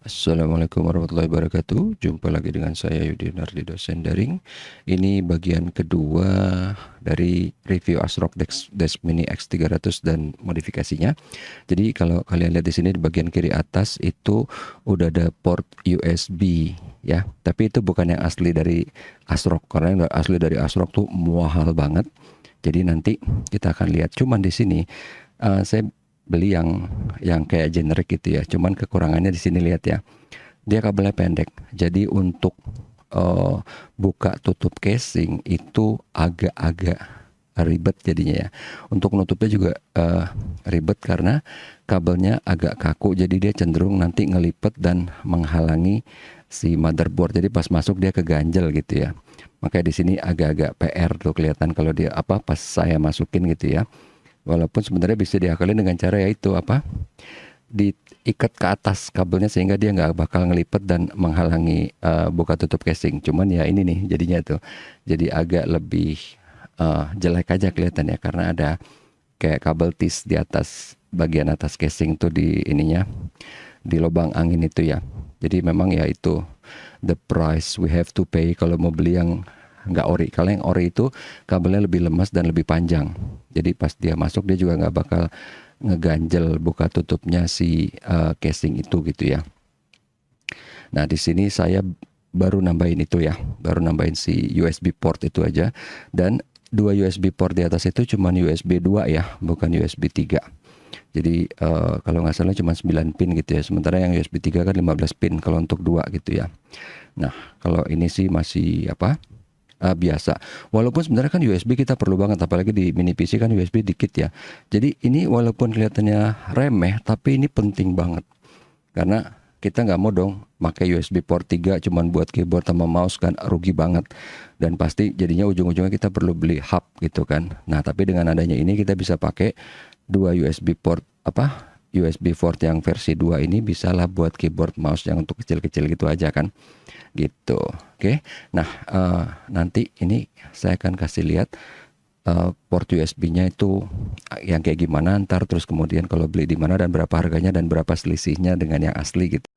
Assalamualaikum warahmatullahi wabarakatuh. Jumpa lagi dengan saya Yudi Nardi, dosen daring. Ini bagian kedua dari review ASRock Desk Mini X300 dan modifikasinya. Jadi kalau kalian lihat di sini di bagian kiri atas itu udah ada port USB ya. Tapi itu bukan yang asli dari ASRock, karena yang asli dari ASRock tuh mahal banget. Jadi nanti kita akan lihat. Cuman di sini saya beli yang kayak generic gitu ya. Cuman kekurangannya di sini, lihat ya. Dia kabelnya pendek. Jadi untuk buka tutup casing itu agak-agak ribet jadinya ya. Untuk nutupnya juga ribet karena kabelnya agak kaku. Jadi dia cenderung nanti ngelipet dan menghalangi si motherboard. Jadi pas masuk dia keganjel gitu ya. Makanya di sini agak-agak PR tuh kelihatan kalau dia pas saya masukin gitu ya. Walaupun sebenarnya bisa diakalin dengan cara yaitu diikat ke atas kabelnya sehingga dia nggak bakal ngelipet dan menghalangi buka tutup casing. Cuman ya ini nih jadinya tuh jadi agak lebih jelek aja kelihatannya karena ada kayak kabel tis di atas bagian atas casing tuh di ininya, di lubang angin itu ya. Jadi memang ya itu the price we have to pay kalau mau beli yang nggak ori. Kalau yang ori itu kabelnya lebih lemas dan lebih panjang. Jadi pas dia masuk dia juga nggak bakal ngeganjel buka tutupnya si casing itu gitu ya. Nah di sini saya baru nambahin itu ya, baru nambahin si USB port itu aja. Dan dua USB port di atas itu cuman USB 2 ya, bukan USB 3. Jadi kalau nggak salah cuma 9 pin gitu ya. Sementara yang USB 3 kan 15 pin kalau untuk dua gitu ya. Nah kalau ini sih masih biasa. Walaupun sebenarnya kan USB kita perlu banget, apalagi di mini PC kan USB dikit ya. Jadi ini walaupun kelihatannya remeh, tapi ini penting banget. Karena kita nggak mau dong pakai USB port 3 cuman buat keyboard sama mouse, kan rugi banget. Dan pasti jadinya ujung-ujungnya kita perlu beli hub gitu kan. Nah tapi dengan adanya ini kita bisa pakai dua USB port USB port yang versi 2 ini bisa lah buat keyboard mouse yang untuk kecil-kecil gitu aja kan. Gitu. Oke. Nah, nanti ini saya akan kasih lihat port USB-nya itu yang kayak gimana ntar, terus kemudian kalau beli di mana dan berapa harganya dan berapa selisihnya dengan yang asli gitu.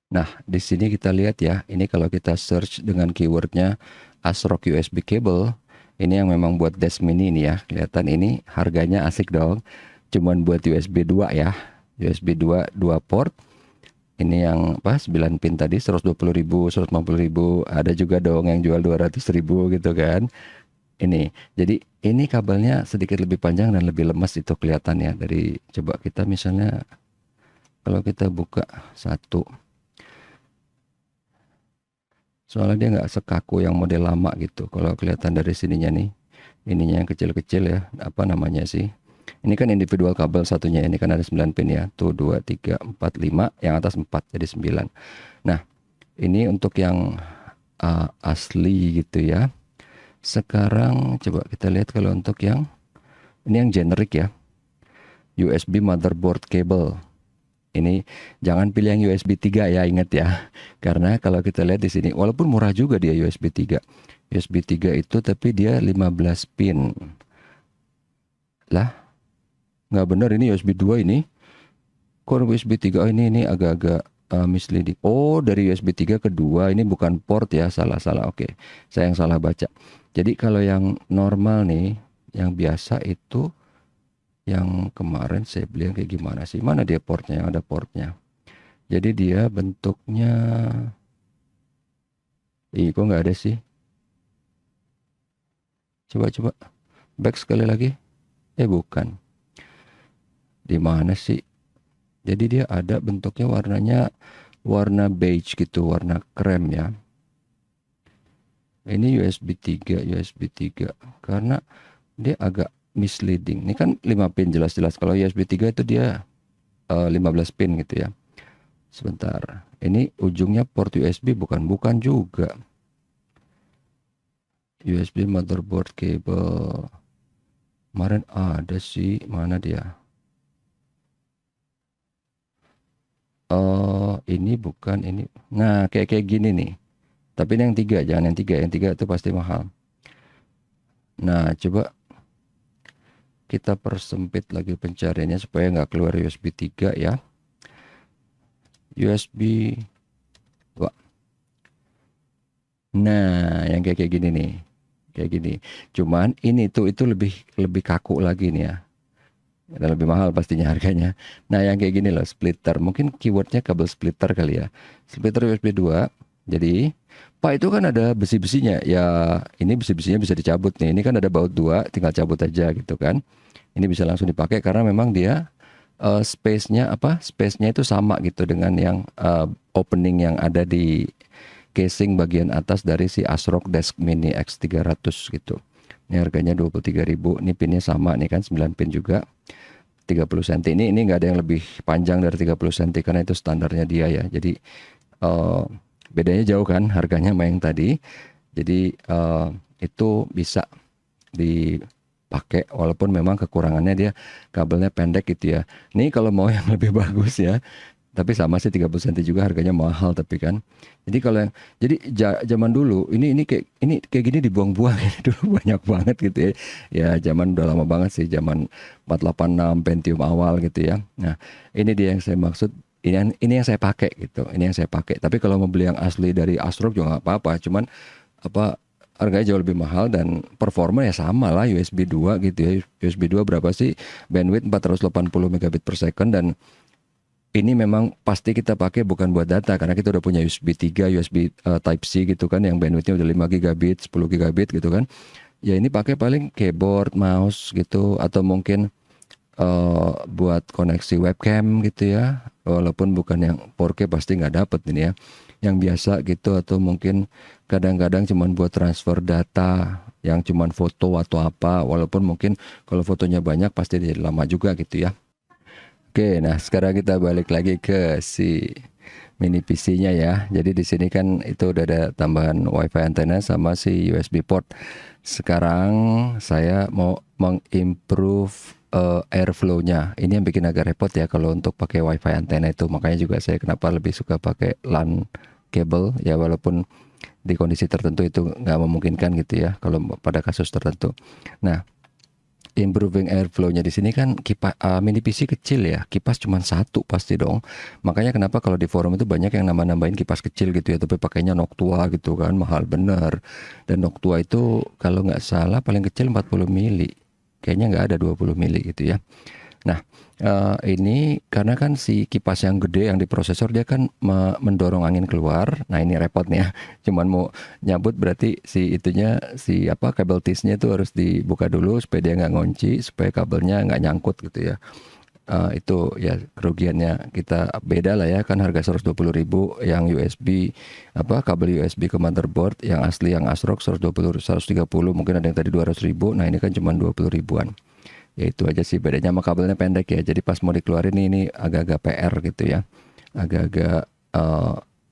Nah, di sini kita lihat ya, ini kalau kita search dengan keywordnya ASRock USB cable, ini yang memang buat desk mini ini ya, kelihatan ini harganya asik dong. Cuman buat USB 2 ya, USB 2 2 port. Ini yang 9 pin tadi 120.000, 150.000, ada juga dong yang jual 200.000 gitu kan. Ini, jadi ini kabelnya sedikit lebih panjang dan lebih lemas itu kelihatannya dari, coba kita misalnya kalau kita buka satu, soalnya dia nggak sekaku yang model lama gitu. Kalau kelihatan dari sininya nih, ininya yang kecil-kecil ya, apa namanya sih? Ini kan individual kabel satunya, ini kan ada 9 pin ya. Tuh 2, 3, 4, 5, yang atas 4 jadi 9. Nah, ini untuk yang asli gitu ya. Sekarang coba kita lihat kalau untuk yang ini yang generic ya. USB motherboard cable. Ini jangan pilih yang USB 3 ya, ingat ya. Karena kalau kita lihat di sini walaupun murah juga dia USB 3. USB 3 itu tapi dia 15 pin. Lah, nggak benar, ini USB 2 ini. Kok USB 3? Oh, ini agak-agak misleading. Oh, dari USB 3 ke 2 ini bukan port ya, salah-salah. Oke. Saya yang salah baca. Jadi kalau yang normal nih, yang biasa itu yang kemarin saya beli yang kayak gimana sih? Mana dia portnya? Yang ada portnya. Jadi dia bentuknya, kok nggak ada sih? Coba back sekali lagi. Bukan. Di mana sih? Jadi dia ada bentuknya warnanya warna beige gitu, warna krem ya. Ini USB 3, USB 3. Karena dia agak misleading. Ini kan 5 pin jelas-jelas. Kalau USB 3 itu dia 15 pin gitu ya. Sebentar. Ini ujungnya port USB, bukan juga. USB motherboard cable. Kemarin ada sih, mana dia? Oh, ini bukan ini. Nah, kayak gini nih. Tapi ini yang 3, jangan yang 3. Yang 3 itu pasti mahal. Nah, coba kita persempit lagi pencariannya supaya nggak keluar USB 3 ya. USB 2. Nah, yang kayak gini nih. Kayak gini. Cuman ini tuh itu lebih kaku lagi nih ya. Dan lebih mahal pastinya harganya. Nah, yang kayak gini loh, splitter. Mungkin keywordnya kabel splitter kali ya. Splitter USB 2. Jadi, Pak itu kan ada besi-besinya. Ya, ini besi-besinya bisa dicabut nih. Ini kan ada baut 2, tinggal cabut aja gitu kan. Ini bisa langsung dipakai karena memang dia space-nya itu sama gitu dengan yang opening yang ada di casing bagian atas dari si ASRock Desk Mini X300 gitu. Ini harganya 23.000. Ini pinnya sama nih kan, 9 pin juga. 30 cm. Ini nggak ada yang lebih panjang dari 30 cm karena itu standarnya dia ya. Jadi bedanya jauh kan harganya sama yang tadi. Jadi itu bisa dipakai walaupun memang kekurangannya dia kabelnya pendek gitu ya. Ini kalau mau yang lebih bagus ya. Tapi sama sih 30 cm juga harganya mahal tapi kan. Jadi kalau yang zaman dulu ini kayak gini dibuang-buang dulu banyak banget gitu ya. Ya zaman udah lama banget sih, zaman 486 Pentium awal gitu ya. Nah, ini dia yang saya maksud. Ini yang saya pakai gitu. Ini yang saya pakai. Tapi kalau mau beli yang asli dari ASRock juga nggak apa-apa. Cuman harganya jauh lebih mahal dan performa ya sama lah USB 2 gitu ya. USB 2 berapa sih? Bandwidth 480 megabit per second dan ini memang pasti kita pakai bukan buat data karena kita udah punya USB 3, USB Type C gitu kan yang bandwidthnya udah 5 gigabit, 10 gigabit gitu kan. Ya ini pakai paling keyboard, mouse gitu atau mungkin buat koneksi webcam gitu ya. Walaupun bukan yang 4K pasti nggak dapet ini ya. Yang biasa gitu atau mungkin kadang-kadang cuman buat transfer data yang cuman foto atau apa. Walaupun mungkin kalau fotonya banyak pasti jadi lama juga gitu ya. Oke, nah sekarang kita balik lagi ke si mini PC-nya ya. Jadi di sini kan itu udah ada tambahan WiFi antena sama si USB port. Sekarang saya mau mengimprove airflow-nya. Ini yang bikin agak repot ya kalau untuk pakai WiFi antena itu. Makanya juga saya kenapa lebih suka pakai LAN cable ya walaupun di kondisi tertentu itu nggak memungkinkan gitu ya kalau pada kasus tertentu. Nah, improving airflow-nya di sini kan kipas mini PC kecil ya, kipas cuma satu pasti dong. Makanya kenapa kalau di forum itu banyak yang nambahin kipas kecil gitu ya, tapi pakainya Noctua gitu kan, mahal bener. Dan Noctua itu kalau nggak salah paling kecil 40 mili, kayaknya nggak ada 20 mili gitu ya. Nah, ini karena kan si kipas yang gede yang di prosesor dia kan mendorong angin keluar. Nah, ini repot nih ya. Cuman mau nyabut berarti si kabel tisnya itu harus dibuka dulu supaya dia nggak ngunci, supaya kabelnya nggak nyangkut gitu ya. Itu ya kerugiannya kita beda lah ya kan harga 120.000 yang USB kabel USB ke motherboard yang asli yang ASRock 120 130 mungkin ada yang tadi 200.000. Nah, ini kan cuma 20 ribuan. Ya itu aja sih bedanya sama kabelnya pendek ya. Jadi pas mau dikeluarin ini agak-agak PR gitu ya. Agak-agak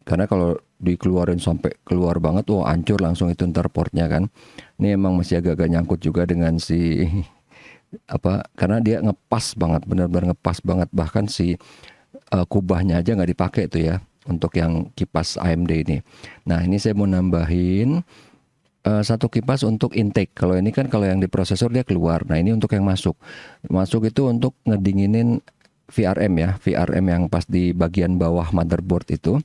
karena kalau dikeluarin sampai keluar banget, hancur langsung itu ntar portnya kan. Ini emang masih agak-agak nyangkut juga dengan si karena dia ngepas banget, benar-benar ngepas banget. Bahkan si kubahnya aja nggak dipakai tuh ya untuk yang kipas AMD ini. Nah ini saya mau nambahin satu kipas untuk intake. Kalau ini kan kalau yang di prosesor dia keluar. Nah ini untuk yang masuk. Masuk itu untuk ngedinginin VRM ya. VRM yang pas di bagian bawah motherboard itu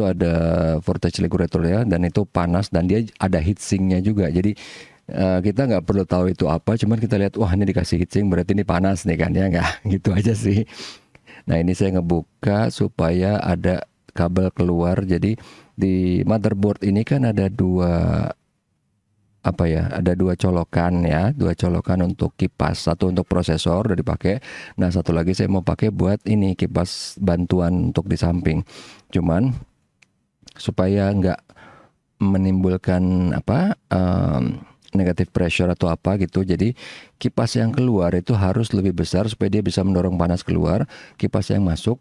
ada voltage regulator ya. Dan itu panas dan dia ada heatsinknya juga. Jadi kita nggak perlu tahu itu apa. Cuman kita lihat wah ini dikasih heatsink berarti ini panas nih kan ya. Nggak gitu aja sih. Nah ini saya ngebuka supaya ada kabel keluar. Jadi di motherboard ini kan ada ada dua colokan ya, dua colokan untuk kipas, satu untuk prosesor udah dipakai. Nah satu lagi saya mau pakai buat ini kipas bantuan untuk di samping. Cuman supaya nggak menimbulkan negative pressure atau apa gitu. Jadi kipas yang keluar itu harus lebih besar supaya dia bisa mendorong panas keluar. Kipas yang masuk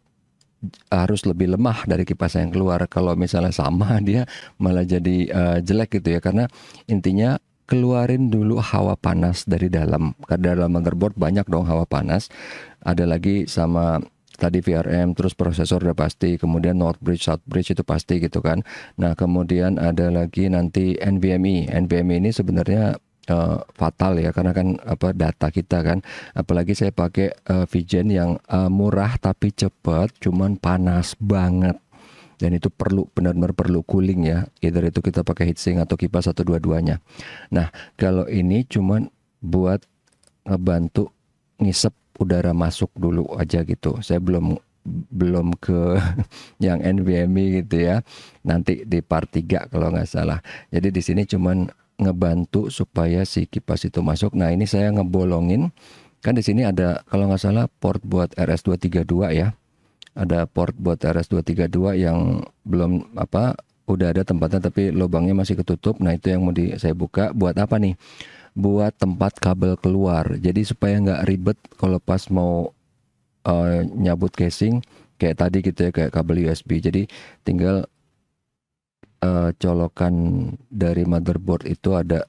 harus lebih lemah dari kipas yang keluar. Kalau misalnya sama dia malah jadi jelek gitu ya. Karena intinya keluarin dulu hawa panas dari dalam. Karena dalam motherboard banyak dong hawa panas. Ada lagi sama tadi VRM, terus prosesor udah pasti. Kemudian North Bridge, South Bridge itu pasti gitu kan. Nah kemudian ada lagi nanti NVMe. NVMe ini sebenarnya fatal ya, karena kan data kita kan, apalagi saya pakai Vigen yang murah tapi cepat, cuman panas banget. Dan itu benar-benar perlu cooling ya. Either itu kita pakai heatsink atau kipas atau dua-duanya. Nah, kalau ini cuman buat ngebantu ngisep udara masuk dulu aja gitu. Saya belum ke yang NVMe gitu ya. Nanti di part 3 kalau nggak salah. Jadi di sini cuman ngebantu supaya si kipas itu masuk. Nah, ini saya ngebolongin. Kan di sini ada kalau nggak salah port buat RS232 ya. Ada port buat RS232 yang belum udah ada tempatnya tapi lubangnya masih ketutup. Nah, itu yang mau saya buka. Buat apa nih? Buat tempat kabel keluar. Jadi supaya nggak ribet kalau pas mau nyabut casing kayak tadi gitu ya, kayak kabel USB. Jadi tinggal colokan dari motherboard itu ada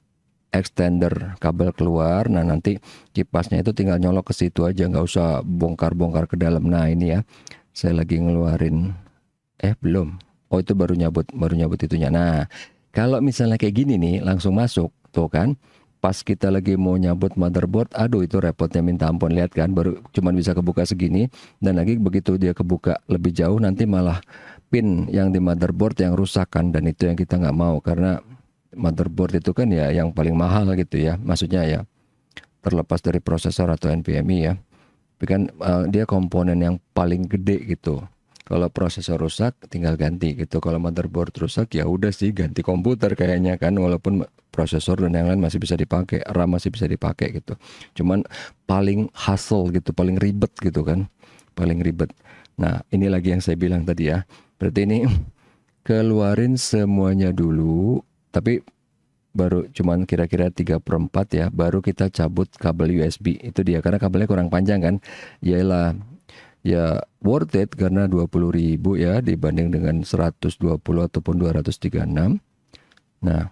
extender kabel keluar. Nah, nanti kipasnya itu tinggal nyolok ke situ aja, nggak usah bongkar-bongkar ke dalam. Nah, ini ya. Saya lagi ngeluarin belum. Oh, itu baru nyabut itunya. Nah, kalau misalnya kayak gini nih langsung masuk tuh kan. Pas kita lagi mau nyabut motherboard, aduh itu repotnya minta ampun. Lihat kan, baru cuman bisa kebuka segini. Dan lagi begitu dia kebuka lebih jauh, nanti malah pin yang di motherboard yang rusak kan. Dan itu yang kita nggak mau, karena motherboard itu kan ya yang paling mahal gitu ya. Maksudnya ya terlepas dari prosesor atau NVMe ya. Tapi kan dia komponen yang paling gede gitu. Kalau prosesor rusak tinggal ganti gitu. Kalau motherboard rusak ya udah sih ganti komputer kayaknya kan, walaupun prosesor dan yang lain masih bisa dipakai, RAM masih bisa dipakai gitu. Cuman paling hassle gitu, paling ribet gitu kan. Paling ribet. Nah, ini lagi yang saya bilang tadi ya. Berarti ini keluarin semuanya dulu, tapi baru cuman kira-kira 3/4 ya, baru kita cabut kabel USB. Itu dia, karena kabelnya kurang panjang kan. Yaelah, ya worth it karena 20.000 ya dibanding dengan 120 ataupun 236. Nah,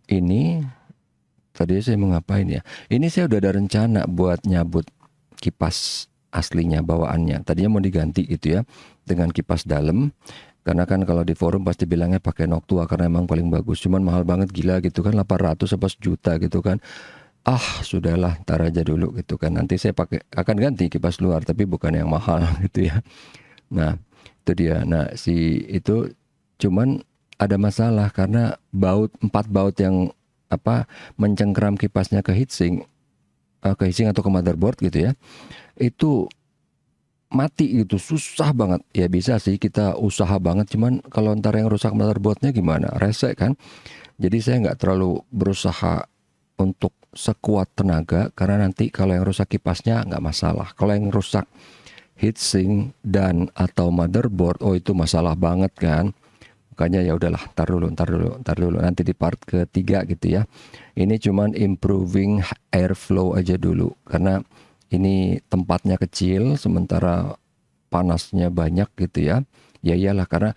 ini tadi saya mau ngapain ya? Ini saya udah ada rencana buat nyabut kipas aslinya bawaannya. Tadinya mau diganti gitu ya dengan kipas dalam. Karena kan kalau di forum pasti bilangnya pakai Noctua karena emang paling bagus. Cuman mahal banget, gila gitu kan, 800 apa sejuta gitu kan. Sudahlah, ntar aja dulu gitu kan. Nanti saya akan ganti kipas luar tapi bukan yang mahal gitu ya. Nah, itu dia. Nah, itu cuman ada masalah karena 4 baut yang mencengkram kipasnya ke heatsink atau ke motherboard gitu ya. Itu mati gitu, susah banget. Ya bisa sih kita usaha banget, cuman kalau ntar yang rusak motherboardnya gimana? Rese kan. Jadi saya nggak terlalu berusaha untuk sekuat tenaga, karena nanti kalau yang rusak kipasnya nggak masalah. Kalau yang rusak heatsink dan atau motherboard, oh itu masalah banget kan. Makanya ya udahlah, ntar dulu nanti di part ketiga gitu ya. Ini cuman improving airflow aja dulu, karena ini tempatnya kecil sementara panasnya banyak gitu ya. Ya iyalah, karena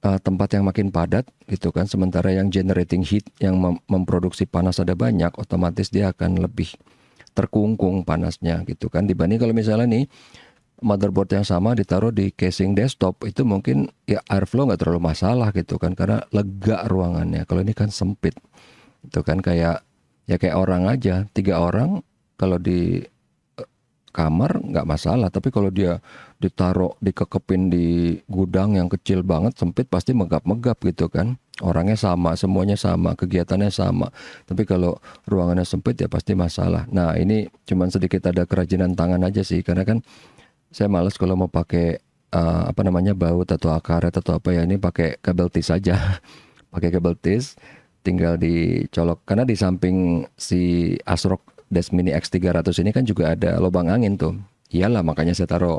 tempat yang makin padat gitu kan, sementara yang generating heat yang memproduksi panas ada banyak, otomatis dia akan lebih terkungkung panasnya gitu kan, dibanding kalau misalnya nih motherboard yang sama ditaruh di casing desktop, itu mungkin ya airflow nggak terlalu masalah gitu kan, karena lega ruangannya. Kalau ini kan sempit itu kan, kayak orang aja, 3 orang kalau di kamar nggak masalah, tapi kalau dia dikekepin di gudang yang kecil banget sempit, pasti megap-megap gitu kan. Orangnya sama, semuanya sama, kegiatannya sama, tapi kalau ruangannya sempit ya pasti masalah. Nah, ini cuman sedikit ada kerajinan tangan aja sih, karena kan saya males kalau mau pakai baut atau akaret atau apa ya, ini pakai kabel tis aja. Pakai kabel tis, tinggal dicolok, karena di samping si ASRock Desk Mini X300 ini kan juga ada lubang angin tuh. Iyalah, makanya saya taruh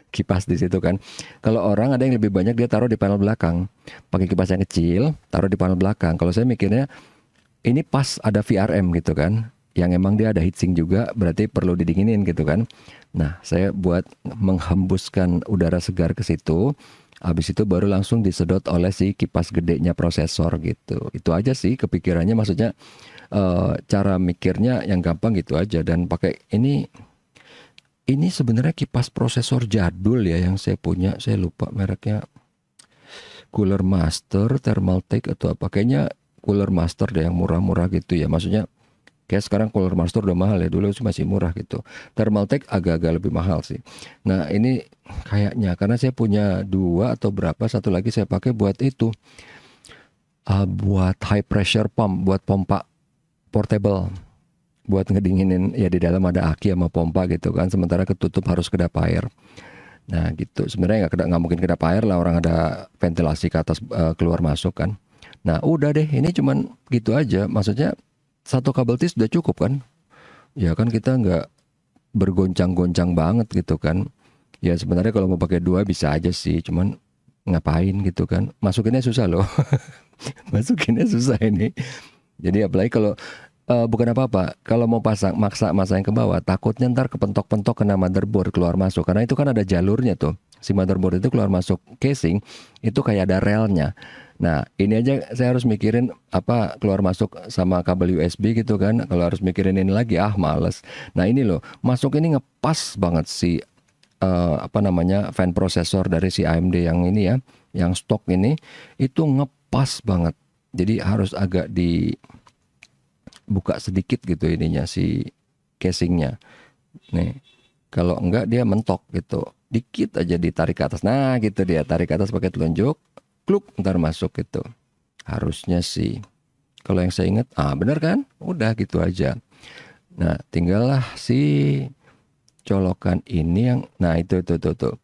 kipas di situ kan. Kalau orang ada yang lebih banyak dia taruh di panel belakang. Pakai kipas yang kecil, taruh di panel belakang. Kalau saya mikirnya ini pas ada VRM gitu kan, yang emang dia ada heatsink juga, berarti perlu didinginin gitu kan. Nah, saya buat menghembuskan udara segar ke situ. Habis itu baru langsung disedot oleh si kipas gedenya prosesor gitu. Itu aja sih kepikirannya, maksudnya cara mikirnya yang gampang gitu aja. Dan pakai ini sebenarnya kipas prosesor jadul ya yang saya punya. Saya lupa mereknya, Cooler Master, Thermaltake atau apa. Kayaknya Cooler Master deh yang murah-murah gitu ya. Maksudnya kayak sekarang Cooler Master udah mahal ya, dulu masih murah gitu. Thermaltake agak-agak lebih mahal sih. Nah ini kayaknya karena saya punya dua atau berapa, satu lagi saya pakai buat itu, buat high pressure pump, buat pompa portable, buat ngedinginin ya, di dalam ada aki sama pompa gitu kan, sementara ketutup harus kedap air. Nah gitu, sebenarnya nggak mungkin kedap air lah, orang ada ventilasi ke atas, keluar masuk kan. Nah udah deh, ini cuman gitu aja, maksudnya satu kabel tis udah cukup kan, ya kan kita nggak bergoncang-goncang banget gitu kan. Ya sebenarnya kalau mau pakai dua bisa aja sih, cuman ngapain gitu kan, masukinnya susah loh. Masukinnya susah ini. Jadi apalagi kalau bukan apa-apa, kalau mau masang ke bawah, takutnya ntar kepentok-pentok kena motherboard keluar masuk, karena itu kan ada jalurnya tuh. Si motherboard itu keluar masuk casing itu kayak ada relnya. Nah ini aja saya harus mikirin apa keluar masuk sama kabel USB gitu kan. Kalau harus mikirin ini lagi, males. Nah ini loh, masuk ini ngepas banget si apa namanya, fan processor dari si AMD yang ini ya, yang stok ini itu ngepas banget. Jadi harus agak dibuka sedikit gitu ininya, si casingnya. Nih, kalau enggak dia mentok gitu. Dikit aja ditarik ke atas. Nah gitu, dia tarik ke atas pakai telunjuk, kluk, ntar masuk gitu. Harusnya sih. Kalau yang saya ingat, bener kan? Udah gitu aja. Nah tinggallah si colokan ini yang, nah itu tuh.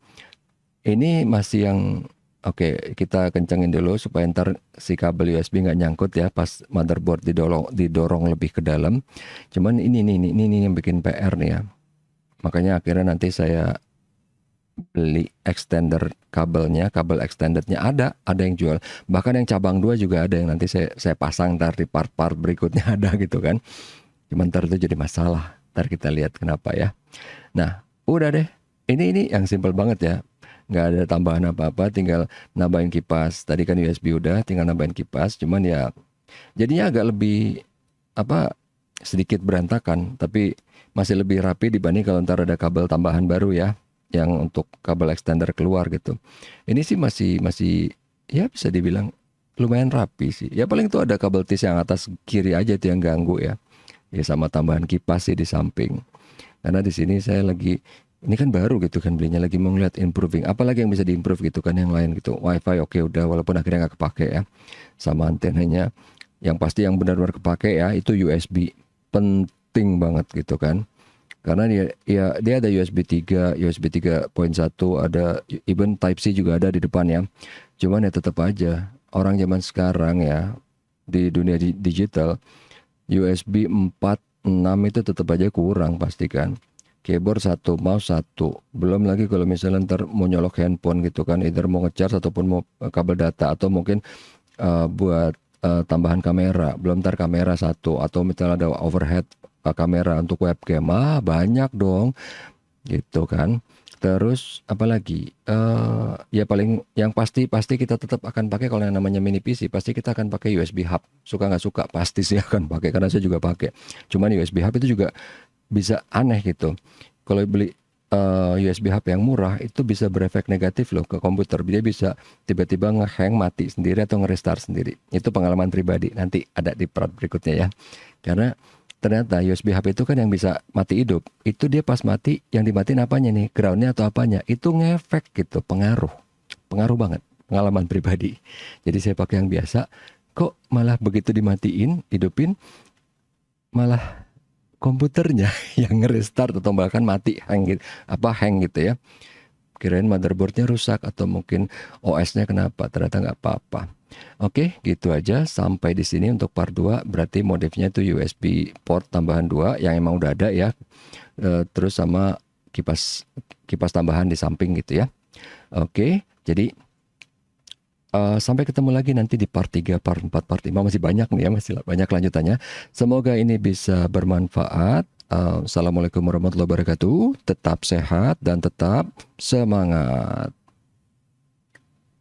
Ini masih yang oke, kita kencengin dulu supaya ntar si kabel USB nggak nyangkut ya pas motherboard didorong lebih ke dalam. Cuman ini yang bikin PR nih ya. Makanya akhirnya nanti saya beli extender kabelnya, kabel extendednya ada yang jual. Bahkan yang cabang 2 juga ada, yang nanti saya pasang ntar di part-part berikutnya ada gitu kan. Cuman ntar itu jadi masalah. Ntar kita lihat kenapa ya. Nah, udah deh. Ini yang simple banget ya. Nggak ada tambahan apa-apa, tinggal nambahin kipas. Tadi kan USB udah, tinggal nambahin kipas. Cuman ya jadinya agak lebih apa, sedikit berantakan, tapi masih lebih rapi dibanding kalau ntar ada kabel tambahan baru ya, yang untuk kabel extender keluar gitu. Ini sih masih ya bisa dibilang lumayan rapi sih. Ya paling itu ada kabel tis yang atas kiri aja itu yang ganggu ya. Ya sama tambahan kipas sih di samping. Karena di sini saya lagi, ini kan baru gitu kan belinya, lagi mau ngeliat improving, apalagi yang bisa diimprove gitu kan yang lain gitu. Wifi oke udah, walaupun akhirnya nggak kepake ya, sama antenanya. Yang pasti yang benar-benar kepake ya itu USB, penting banget gitu kan. Karena dia ada USB 3, USB 3.1, ada even Type C juga ada di depan ya. Cuman ya tetap aja orang zaman sekarang ya, di dunia digital, USB 4, 6 itu tetap aja kurang pasti kan. Keyboard 1, mouse 1. Belum lagi kalau misalnya ntar mau nyolok handphone gitu kan, either mau ngecharge ataupun mau kabel data, atau mungkin buat tambahan kamera. Belum ntar kamera 1, atau misalnya ada overhead kamera untuk webcam. Banyak dong gitu kan. Terus apalagi ya paling yang pasti kita tetap akan pakai, kalau yang namanya mini PC pasti kita akan pakai USB hub. Suka nggak suka pasti sih akan pakai, karena saya juga pakai. Cuman USB hub itu juga bisa aneh gitu. Kalau beli USB hub yang murah itu bisa berefek negatif loh ke komputer. Dia bisa tiba-tiba ngehang, mati sendiri, atau nge-restart sendiri. Itu pengalaman pribadi, nanti ada di part berikutnya ya. Karena ternyata USB hub itu kan yang bisa mati hidup. Itu dia pas mati, yang dimatiin apanya nih? Groundnya atau apanya? Itu ngefek gitu, pengaruh banget. Pengalaman pribadi. Jadi saya pakai yang biasa, kok malah begitu dimatiin, hidupin, malah komputernya yang nge-restart atau bahkan mati, hang gitu ya. Kirain motherboardnya rusak atau mungkin OS-nya kenapa, ternyata nggak apa-apa. Oke, gitu aja sampai di sini untuk part 2. Berarti modifnya itu USB port tambahan 2 yang emang udah ada ya. Terus sama kipas tambahan di samping gitu ya. Oke, jadi sampai ketemu lagi nanti di part 3, part 4, part 5. Masih banyak nih ya, masih banyak lanjutannya. Semoga ini bisa bermanfaat. Assalamualaikum warahmatullahi wabarakatuh. Tetap sehat dan tetap semangat.